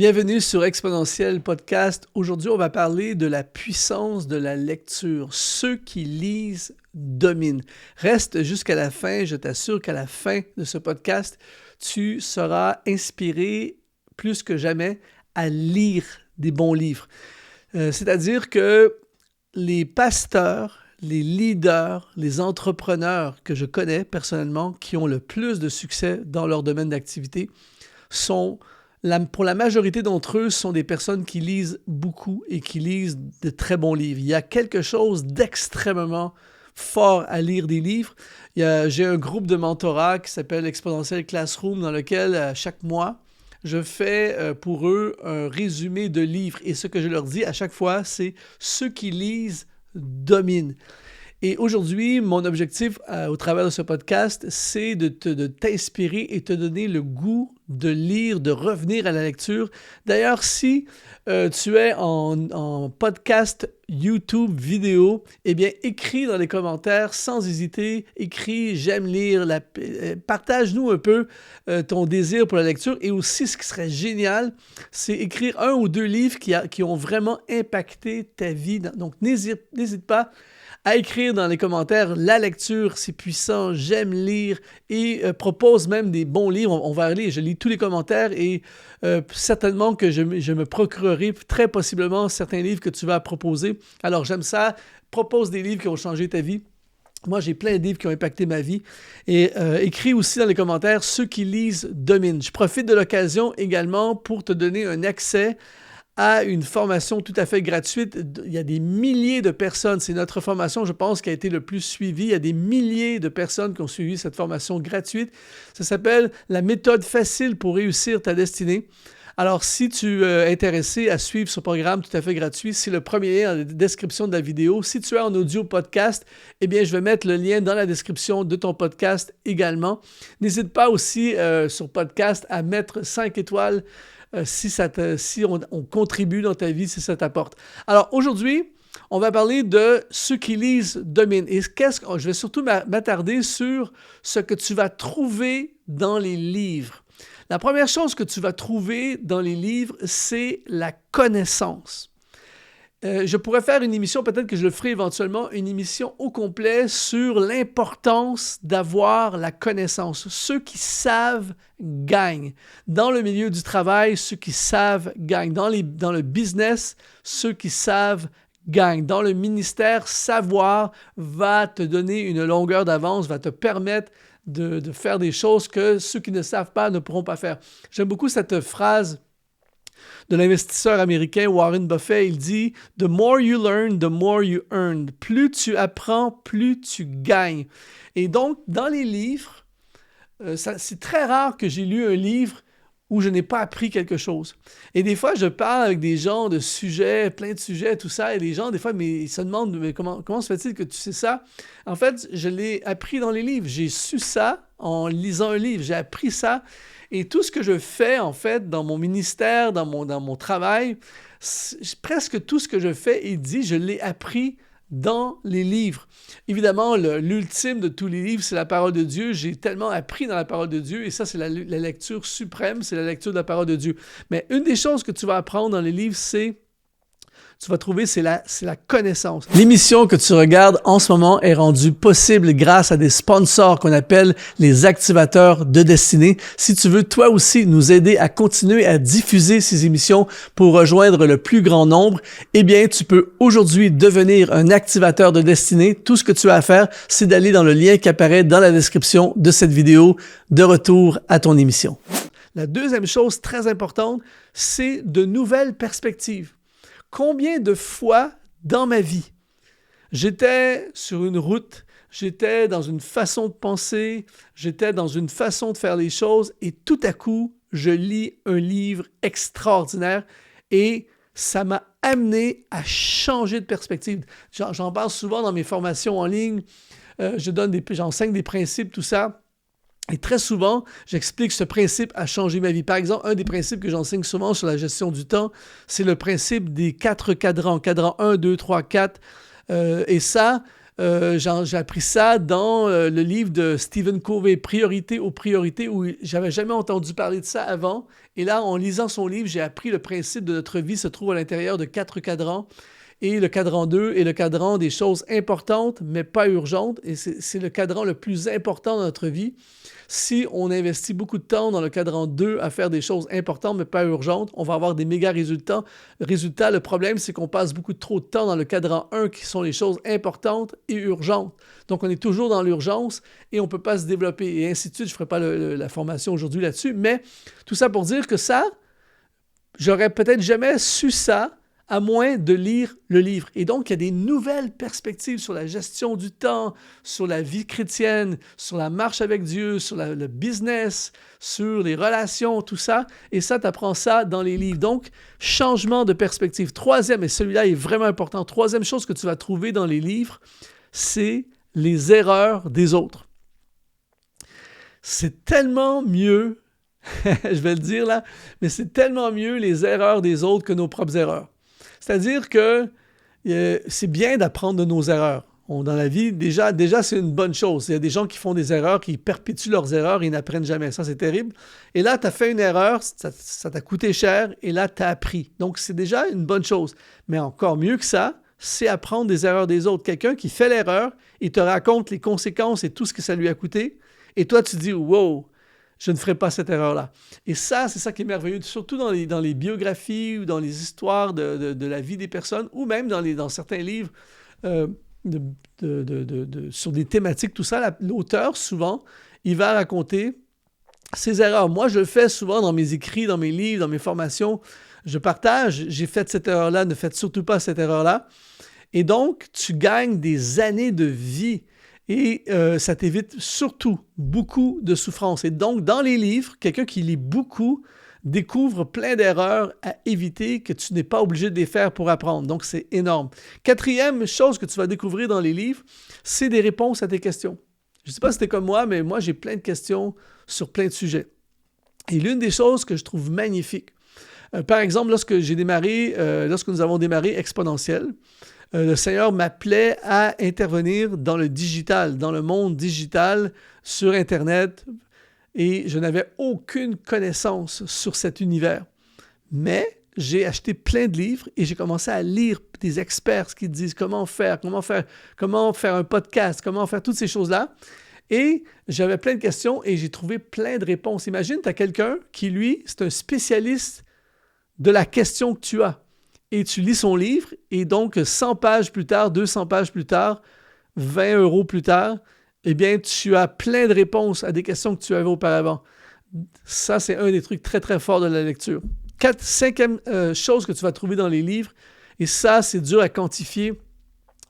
Bienvenue sur Exponentiel Podcast. Aujourd'hui, on va parler de la puissance de la lecture. Ceux qui lisent dominent. Reste jusqu'à la fin. Je t'assure qu'à la fin de ce podcast, tu seras inspiré plus que jamais à lire des bons livres. C'est-à-dire que les pasteurs, les leaders, les entrepreneurs que je connais personnellement qui ont le plus de succès dans leur domaine d'activité sont, pour la majorité d'entre eux, sont des personnes qui lisent beaucoup et qui lisent de très bons livres. Il y a quelque chose d'extrêmement fort à lire des livres. J'ai un groupe de mentorat qui s'appelle Exponentiel Classroom dans lequel, chaque mois, je fais pour eux un résumé de livres. Et ce que je leur dis à chaque fois, c'est « ceux qui lisent dominent ». Et aujourd'hui, mon objectif au travers de ce podcast, c'est de t'inspirer et te donner le goût de lire, de revenir à la lecture. D'ailleurs, si tu es en podcast, YouTube, vidéo, eh bien, écris dans les commentaires sans hésiter. Écris « J'aime lire ». Partage-nous un peu ton désir pour la lecture. Et aussi, ce qui serait génial, c'est écrire un ou deux livres qui ont vraiment impacté ta vie. Donc, n'hésite pas à écrire dans les commentaires « La lecture, c'est puissant, j'aime lire » et propose même des bons livres. On va lire, je lis tous les commentaires et certainement que je me procurerai très possiblement certains livres que tu vas proposer. Alors j'aime ça, propose des livres qui ont changé ta vie. Moi, j'ai plein de livres qui ont impacté ma vie. Et écris aussi dans les commentaires « Ceux qui lisent dominent ». Je profite de l'occasion également pour te donner un accès à une formation tout à fait gratuite. Il y a des milliers de personnes, c'est notre formation, je pense, qui a été le plus suivie. Il y a des milliers de personnes qui ont suivi cette formation gratuite. Ça s'appelle « La méthode facile pour réussir ta destinée ». Alors, si tu es intéressé à suivre ce programme tout à fait gratuit, c'est le premier lien dans la description de la vidéo. Si tu es en audio podcast, eh bien, je vais mettre le lien dans la description de ton podcast également. N'hésite pas aussi sur podcast à mettre 5 étoiles si on contribue dans ta vie, si ça t'apporte. Alors, aujourd'hui, on va parler de ceux qui lisent dominent. Et je vais surtout m'attarder sur ce que tu vas trouver dans les livres. La première chose que tu vas trouver dans les livres, c'est la connaissance. Je pourrais faire une émission, peut-être que je le ferai éventuellement, une émission au complet sur l'importance d'avoir la connaissance. Ceux qui savent gagnent. Dans le milieu du travail, ceux qui savent gagnent. Dans le business, ceux qui savent gagnent. Dans le ministère, savoir va te donner une longueur d'avance, va te permettre de faire des choses que ceux qui ne savent pas ne pourront pas faire. J'aime beaucoup cette phrase de l'investisseur américain Warren Buffett. Il dit « The more you learn, the more you earn ». Plus tu apprends, plus tu gagnes. Et donc, dans les livres, c'est très rare que j'ai lu un livre où je n'ai pas appris quelque chose. Et des fois, je parle avec des gens de sujets, plein de sujets, tout ça, et les gens, des fois, ils se demandent mais comment se fait-il que tu sais ça? En fait, je l'ai appris dans les livres. J'ai su ça en lisant un livre. J'ai appris ça. Et tout ce que je fais, en fait, dans mon ministère, dans mon travail, presque tout ce que je fais et dis, je l'ai appris dans les livres. Évidemment, l'ultime de tous les livres, c'est la parole de Dieu. J'ai tellement appris dans la parole de Dieu et ça, c'est la lecture suprême, c'est la lecture de la parole de Dieu. Mais une des choses que tu vas apprendre dans les livres, tu vas trouver, c'est la connaissance. L'émission que tu regardes en ce moment est rendue possible grâce à des sponsors qu'on appelle les activateurs de destinée. Si tu veux toi aussi nous aider à continuer à diffuser ces émissions pour rejoindre le plus grand nombre, eh bien, tu peux aujourd'hui devenir un activateur de destinée. Tout ce que tu as à faire, c'est d'aller dans le lien qui apparaît dans la description de cette vidéo. De retour à ton émission. La deuxième chose très importante, c'est de nouvelles perspectives. Combien de fois dans ma vie, j'étais sur une route, j'étais dans une façon de penser, j'étais dans une façon de faire les choses et tout à coup, je lis un livre extraordinaire et ça m'a amené à changer de perspective. J'en parle souvent dans mes formations en ligne, j'enseigne des principes, tout ça. Et très souvent, j'explique ce principe a changé ma vie. Par exemple, un des principes que j'enseigne souvent sur la gestion du temps, c'est le principe des 4 cadrans. Cadran 1, 2, 3, 4. Et ça, j'ai appris ça dans le livre de Stephen Covey, Priorité aux priorités, où j'avais jamais entendu parler de ça avant. Et là, en lisant son livre, j'ai appris le principe de notre vie se trouve à l'intérieur de 4 cadrans. Et le cadran 2 est le cadran des choses importantes, mais pas urgentes. Et c'est le cadran le plus important dans notre vie. Si on investit beaucoup de temps dans le cadran 2 à faire des choses importantes, mais pas urgentes, on va avoir des méga résultats. Le problème, c'est qu'on passe beaucoup trop de temps dans le cadran 1, qui sont les choses importantes et urgentes. Donc, on est toujours dans l'urgence et on ne peut pas se développer. Et ainsi de suite, je ne ferai pas la formation aujourd'hui là-dessus. Mais tout ça pour dire que ça, j'aurais peut-être jamais su ça à moins de lire le livre. Et donc, il y a des nouvelles perspectives sur la gestion du temps, sur la vie chrétienne, sur la marche avec Dieu, sur le business, sur les relations, tout ça. Et ça, tu apprends ça dans les livres. Donc, changement de perspective. Troisième, et celui-là est vraiment important, troisième chose que tu vas trouver dans les livres, c'est les erreurs des autres. C'est tellement mieux, je vais le dire là, mais c'est tellement mieux les erreurs des autres que nos propres erreurs. C'est-à-dire que c'est bien d'apprendre de nos erreurs. Dans la vie, déjà, c'est une bonne chose. Il y a des gens qui font des erreurs, qui perpétuent leurs erreurs et n'apprennent jamais. Ça, c'est terrible. Et là, tu as fait une erreur, ça t'a coûté cher, et là, tu as appris. Donc, c'est déjà une bonne chose. Mais encore mieux que ça, c'est apprendre des erreurs des autres. Quelqu'un qui fait l'erreur, il te raconte les conséquences et tout ce que ça lui a coûté. Et toi, tu dis « Wow! » Je ne ferai pas cette erreur-là. Et ça, c'est ça qui est merveilleux, surtout dans les biographies ou dans les histoires de la vie des personnes, ou même dans certains livres sur des thématiques, tout ça. L'auteur, souvent, il va raconter ses erreurs. Moi, je le fais souvent dans mes écrits, dans mes livres, dans mes formations. Je partage, j'ai fait cette erreur-là, ne faites surtout pas cette erreur-là. Et donc, tu gagnes des années de vie. Et ça t'évite surtout beaucoup de souffrance. Et donc, dans les livres, quelqu'un qui lit beaucoup découvre plein d'erreurs à éviter que tu n'es pas obligé de les faire pour apprendre. Donc, c'est énorme. Quatrième chose que tu vas découvrir dans les livres, c'est des réponses à tes questions. Je ne sais pas si c'était comme moi, mais moi, j'ai plein de questions sur plein de sujets. Et l'une des choses que je trouve magnifique, par exemple, lorsque nous avons démarré Exponentiel, le Seigneur m'appelait à intervenir dans le digital, dans le monde digital, sur Internet, et je n'avais aucune connaissance sur cet univers. Mais j'ai acheté plein de livres et j'ai commencé à lire des experts qui disent comment faire un podcast, comment faire toutes ces choses-là. Et j'avais plein de questions et j'ai trouvé plein de réponses. Imagine, tu as quelqu'un qui, lui, c'est un spécialiste de la question que tu as. Et tu lis son livre, et donc 100 pages plus tard, 200 pages plus tard, 20 € plus tard, eh bien, tu as plein de réponses à des questions que tu avais auparavant. Ça, c'est un des trucs très, très forts de la lecture. Cinquième chose que tu vas trouver dans les livres, et ça, c'est dur à quantifier,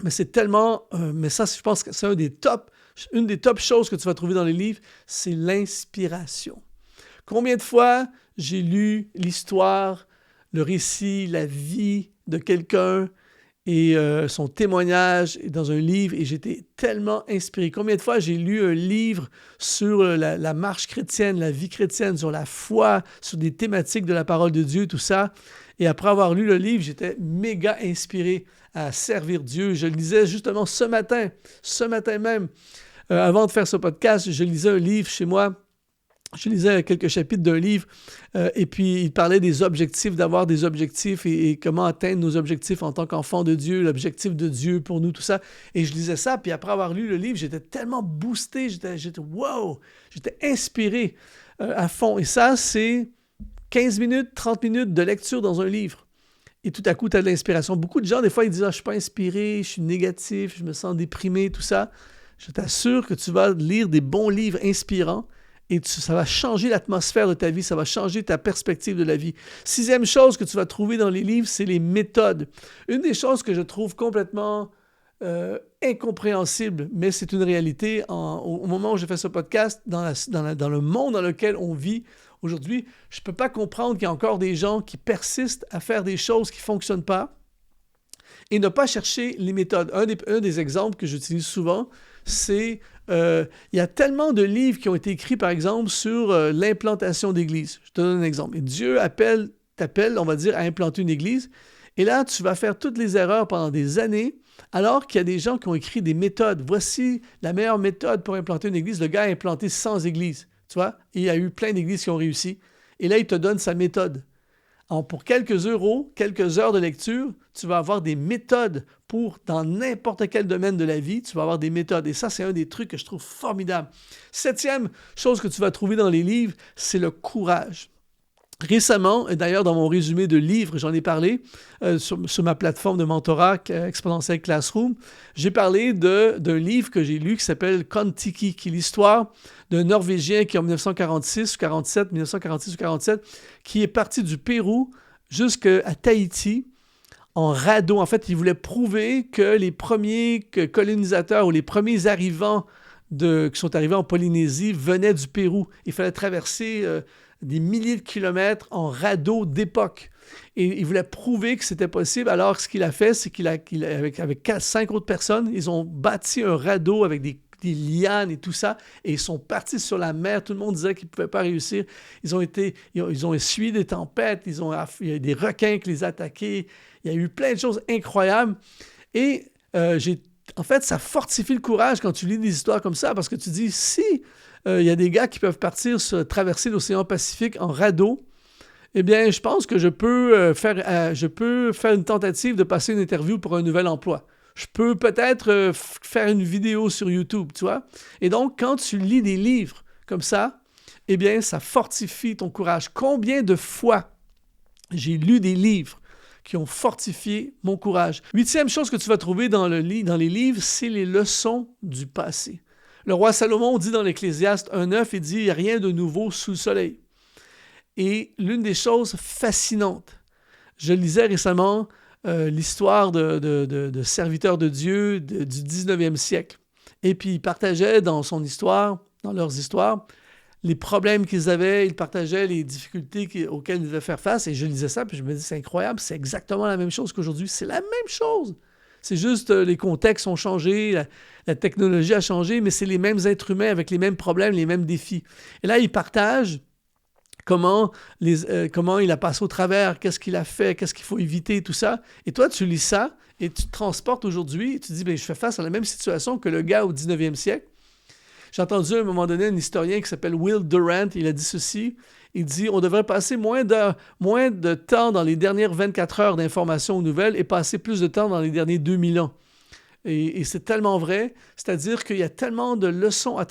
mais c'est tellement... mais ça, je pense que c'est une des top choses que tu vas trouver dans les livres, c'est l'inspiration. Combien de fois j'ai lu l'histoire, le récit, la vie de quelqu'un et son témoignage dans un livre et j'étais tellement inspiré. Combien de fois j'ai lu un livre sur la marche chrétienne, la vie chrétienne, sur la foi, sur des thématiques de la parole de Dieu, tout ça. Et après avoir lu le livre, j'étais méga inspiré à servir Dieu. Je le lisais justement ce matin même. Avant de faire ce podcast, je lisais un livre chez moi. Je lisais quelques chapitres d'un livre et puis il parlait des objectifs, d'avoir des objectifs et comment atteindre nos objectifs en tant qu'enfant de Dieu, l'objectif de Dieu pour nous, tout ça. Et je lisais ça, puis après avoir lu le livre, j'étais tellement boosté, j'étais wow, j'étais inspiré à fond. Et ça, c'est 15 minutes, 30 minutes de lecture dans un livre. Et tout à coup, tu as de l'inspiration. Beaucoup de gens, des fois, ils disent « Ah, je ne suis pas inspiré, je suis négatif, je me sens déprimé, tout ça. » Je t'assure que tu vas lire des bons livres inspirants et ça va changer l'atmosphère de ta vie, ça va changer ta perspective de la vie. Sixième chose que tu vas trouver dans les livres, c'est les méthodes. Une des choses que je trouve complètement incompréhensible, mais c'est une réalité. Au moment où j'ai fait ce podcast, dans le monde dans lequel on vit aujourd'hui, je ne peux pas comprendre qu'il y a encore des gens qui persistent à faire des choses qui ne fonctionnent pas et ne pas chercher les méthodes. Un des exemples que j'utilise souvent, c'est il y a tellement de livres qui ont été écrits, par exemple, sur l'implantation d'églises. Je te donne un exemple. Et Dieu t'appelle, on va dire, à implanter une église. Et là, tu vas faire toutes les erreurs pendant des années, alors qu'il y a des gens qui ont écrit des méthodes. Voici la meilleure méthode pour implanter une église. Le gars a implanté 100 églises, tu vois. Et il y a eu plein d'églises qui ont réussi. Et là, il te donne sa méthode. Alors, pour quelques euros, quelques heures de lecture, tu vas avoir des méthodes pour, dans n'importe quel domaine de la vie, tu vas avoir des méthodes. Et ça, c'est un des trucs que je trouve formidable. 7e chose que tu vas trouver dans les livres, c'est le courage. Récemment, et d'ailleurs dans mon résumé de livres, j'en ai parlé sur ma plateforme de mentorat Exponential Classroom, j'ai parlé d'un livre que j'ai lu qui s'appelle Kon-Tiki, qui est l'histoire d'un Norvégien qui en 1946 ou 47, 1946 ou 47, qui est parti du Pérou jusqu'à Tahiti en radeau. En fait, il voulait prouver que les premiers colonisateurs ou les premiers arrivants qui sont arrivés en Polynésie venaient du Pérou. Il fallait traverser des milliers de kilomètres en radeau d'époque. Et il voulait prouver que c'était possible. Alors, ce qu'il a fait, c'est avec 5 autres personnes, ils ont bâti un radeau avec des lianes et tout ça, et ils sont partis sur la mer. Tout le monde disait qu'ils ne pouvaient pas réussir. Ils ont essuyé des tempêtes, il y a des requins qui les attaquaient. Il y a eu plein de choses incroyables. Et en fait, ça fortifie le courage quand tu lis des histoires comme ça, parce que tu dis, si il y a des gars qui peuvent traverser l'océan Pacifique en radeau, eh bien, je pense que je peux faire une tentative de passer une interview pour un nouvel emploi. Je peux peut-être faire une vidéo sur YouTube, tu vois. Et donc, quand tu lis des livres comme ça, eh bien, ça fortifie ton courage. Combien de fois j'ai lu des livres qui ont fortifié mon courage? 8e chose que tu vas trouver dans les livres, c'est les leçons du passé. Le roi Salomon dit dans l'Ecclésiaste 1:9, il dit « Il n'y a rien de nouveau sous le soleil ». Et l'une des choses fascinantes, je lisais récemment l'histoire de serviteurs de Dieu du 19e siècle. Et puis il partageait dans leurs histoires, les problèmes qu'ils avaient, ils partageaient les difficultés auxquelles ils devaient faire face. Et je lisais ça, puis je me dis, c'est incroyable, c'est exactement la même chose qu'aujourd'hui. C'est la même chose. C'est juste les contextes ont changé, la technologie a changé, mais c'est les mêmes êtres humains avec les mêmes problèmes, les mêmes défis. Et là, il partage comment il a passé au travers, qu'est-ce qu'il a fait, qu'est-ce qu'il faut éviter, tout ça. Et toi, tu lis ça et tu te transportes aujourd'hui et tu te dis, bien, je fais face à la même situation que le gars au 19e siècle. J'ai entendu à un moment donné un historien qui s'appelle Will Durant, il a dit ceci, il dit « On devrait passer moins de temps dans les dernières 24 heures d'informations aux nouvelles et passer plus de temps dans les derniers 2000 ans. » Et c'est tellement vrai, c'est-à-dire qu'il y a tellement de leçons à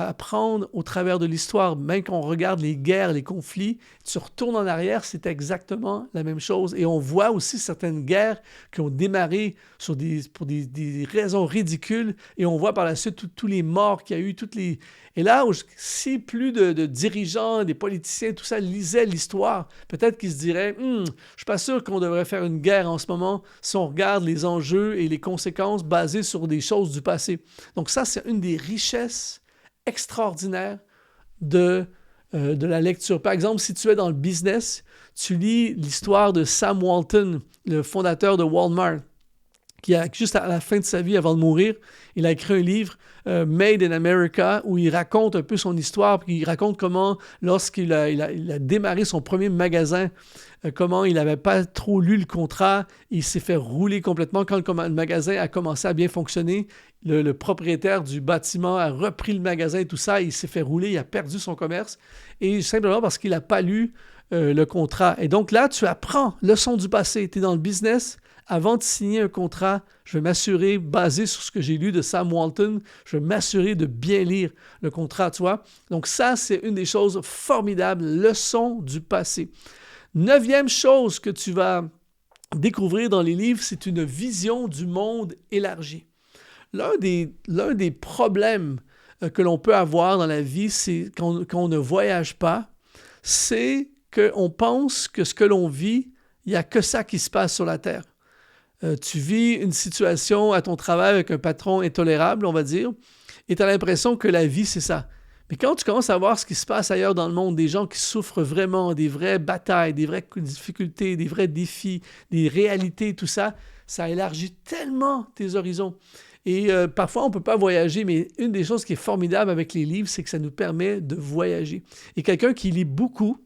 apprendre au travers de l'histoire, même quand on regarde les guerres, les conflits, tu retournes en arrière, c'est exactement la même chose. Et on voit aussi certaines guerres qui ont démarré pour des raisons ridicules, et on voit par la suite tous les morts qu'il y a eu, Et là, si plus de dirigeants, des politiciens, tout ça lisaient l'histoire, peut-être qu'ils se diraient « Je suis pas sûr qu'on devrait faire une guerre en ce moment si on regarde les enjeux et les conséquences basées sur des choses du passé. » Donc ça, c'est une des richesses extraordinaires de la lecture. Par exemple, si tu es dans le business, tu lis l'histoire de Sam Walton, le fondateur de Walmart, qui a, juste à la fin de sa vie, avant de mourir, il a écrit un livre, Made in America, où il raconte un peu son histoire, puis il raconte comment, lorsqu'il a démarré son premier magasin, comment il n'avait pas trop lu le contrat, il s'est fait rouler complètement. Quand le magasin a commencé à bien fonctionner, le propriétaire du bâtiment a repris le magasin et tout ça, il s'est fait rouler, il a perdu son commerce, et simplement parce qu'il n'a pas lu le contrat. Et donc là, tu apprends, leçon du passé, tu es dans le business. Avant de signer un contrat, je vais m'assurer, basé sur ce que j'ai lu de Sam Walton, je vais m'assurer de bien lire le contrat, tu vois. Donc ça, c'est une des choses formidables, leçon du passé. 9e chose que tu vas découvrir dans les livres, c'est une vision du monde élargie. L'un des problèmes que l'on peut avoir dans la vie, c'est quand on ne voyage pas, c'est qu'on pense que ce que l'on vit, il n'y a que ça qui se passe sur la Terre. Tu vis une situation à ton travail avec un patron intolérable, on va dire, et tu as l'impression que la vie, c'est ça. Mais quand tu commences à voir ce qui se passe ailleurs dans le monde, des gens qui souffrent vraiment, des vraies batailles, des vraies difficultés, des vrais défis, des réalités, tout ça, ça élargit tellement tes horizons. Et parfois, on ne peut pas voyager, mais une des choses qui est formidable avec les livres, c'est que ça nous permet de voyager. Et quelqu'un qui lit beaucoup,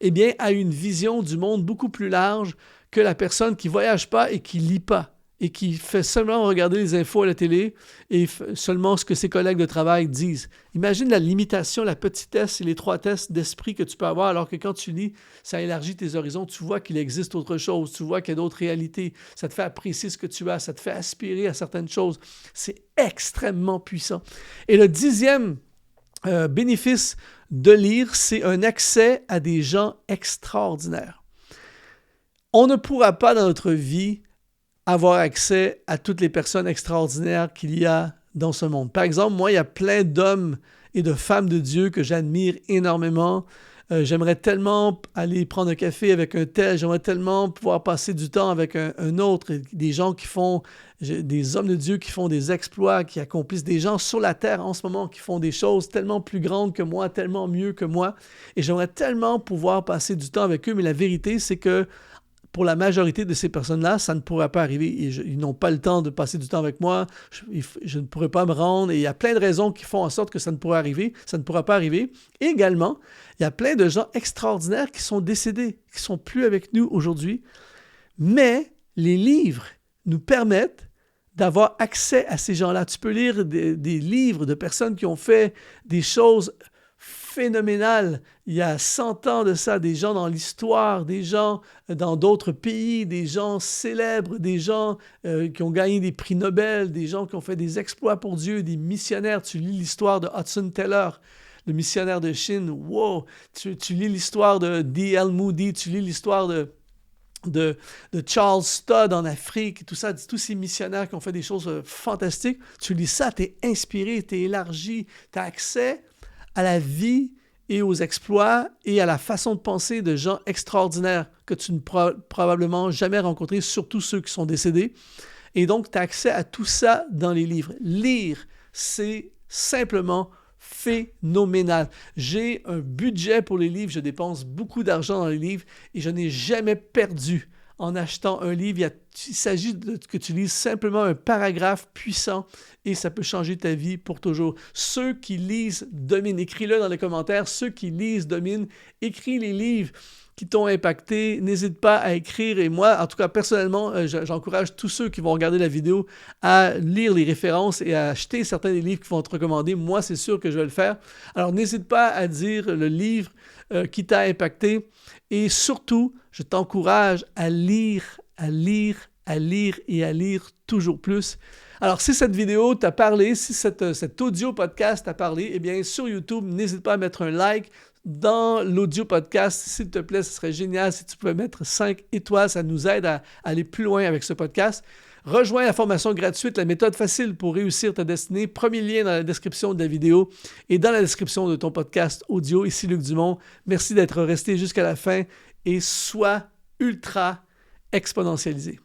eh bien, a une vision du monde beaucoup plus large que la personne qui ne voyage pas et qui ne lit pas et qui fait seulement regarder les infos à la télé et seulement ce que ses collègues de travail disent. Imagine la limitation, la petitesse et les 3 tests d'esprit que tu peux avoir alors que quand tu lis, ça élargit tes horizons. Tu vois qu'il existe autre chose, tu vois qu'il y a d'autres réalités. Ça te fait apprécier ce que tu as, ça te fait aspirer à certaines choses. C'est extrêmement puissant. Et le 10e bénéfice de lire, c'est un accès à des gens extraordinaires. On ne pourra pas dans notre vie avoir accès à toutes les personnes extraordinaires qu'il y a dans ce monde. Par exemple, moi, il y a plein d'hommes et de femmes de Dieu que j'admire énormément. J'aimerais tellement aller prendre un café avec un tel, j'aimerais tellement pouvoir passer du temps avec un autre, des gens qui font, des hommes de Dieu qui font des exploits, qui accomplissent, des gens sur la terre en ce moment qui font des choses tellement plus grandes que moi, tellement mieux que moi. Et j'aimerais tellement pouvoir passer du temps avec eux, mais la vérité, c'est que pour la majorité de ces personnes-là, ça ne pourra pas arriver. Ils n'ont pas le temps de passer du temps avec moi. Je ne pourrai pas me rendre. Et il y a plein de raisons qui font en sorte que ça ne pourra arriver. Ça ne pourra pas arriver. Et également, il y a plein de gens extraordinaires qui sont décédés, qui ne sont plus avec nous aujourd'hui. Mais les livres nous permettent d'avoir accès à ces gens-là. Tu peux lire des livres de personnes qui ont fait des choses phénoménal. Il y a 100 ans de ça, des gens dans l'histoire, des gens dans d'autres pays, des gens célèbres, des gens qui ont gagné des prix Nobel, des gens qui ont fait des exploits pour Dieu, des missionnaires. Tu lis l'histoire de Hudson Taylor, le missionnaire de Chine. Wow! Tu lis l'histoire de D.L. Moody, tu lis l'histoire de Charles Studd en Afrique, tout ça, tous ces missionnaires qui ont fait des choses fantastiques. Tu lis ça, tu es inspiré, tu es élargi, tu as accès à la vie et aux exploits et à la façon de penser de gens extraordinaires que tu ne pourras probablement jamais rencontrer, surtout ceux qui sont décédés. Et donc, tu as accès à tout ça dans les livres. Lire, c'est simplement phénoménal. J'ai un budget pour les livres, je dépense beaucoup d'argent dans les livres et je n'ai jamais perdu en achetant un livre. Il s'agit que tu lises simplement un paragraphe puissant et ça peut changer ta vie pour toujours. Ceux qui lisent dominent. Écris-le dans les commentaires. Ceux qui lisent dominent. Écris les livres qui t'ont impacté. N'hésite pas à écrire. Et moi, en tout cas, personnellement, j'encourage tous ceux qui vont regarder la vidéo à lire les références et à acheter certains des livres qui vont te recommander. Moi, c'est sûr que je vais le faire. Alors, n'hésite pas à dire le livre qui t'a impacté. Et surtout, je t'encourage à lire et à lire toujours plus. Alors, si cette vidéo t'a parlé, si cet audio podcast t'a parlé, eh bien, sur YouTube, n'hésite pas à mettre un like. Dans l'audio podcast, s'il te plaît, ce serait génial si tu pouvais mettre 5 étoiles. Ça nous aide à aller plus loin avec ce podcast. Rejoins la formation gratuite, la méthode facile pour réussir ta destinée. Premier lien dans la description de la vidéo et dans la description de ton podcast audio. Ici Luc Dumont. Merci d'être resté jusqu'à la fin et sois ultra exponentialisé.